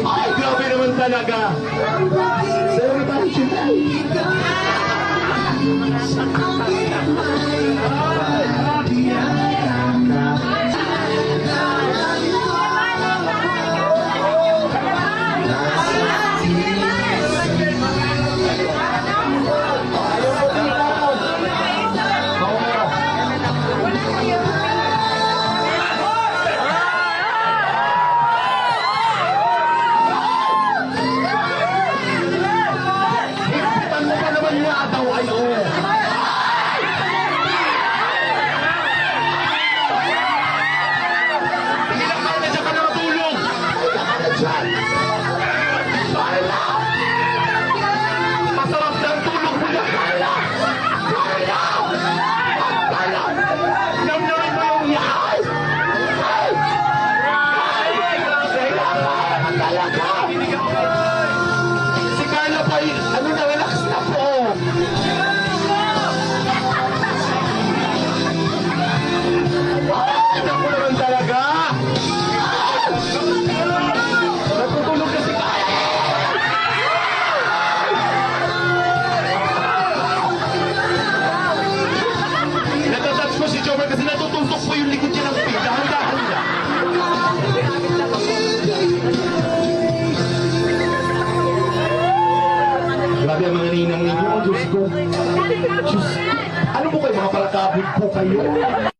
Ay, grabe naman talaga. Sorry, tayo siya. Masarap ng tulog mo yan, Carla! Carla! Carla! Namnamin mo yung yan! Kailangan talaga! Si Carla pa, ano na, relax na po! Ay, naku naman talaga! Natutulog na si Carla! Natatouch mo si Jomar kasi natutusok po yung likod niya ng pig. Dahan-dahan niya. Grabe ang mga ninang ninyo. Oh, Diyos ko. Diyos. Ano po kayo? Mga palakabog po kayo.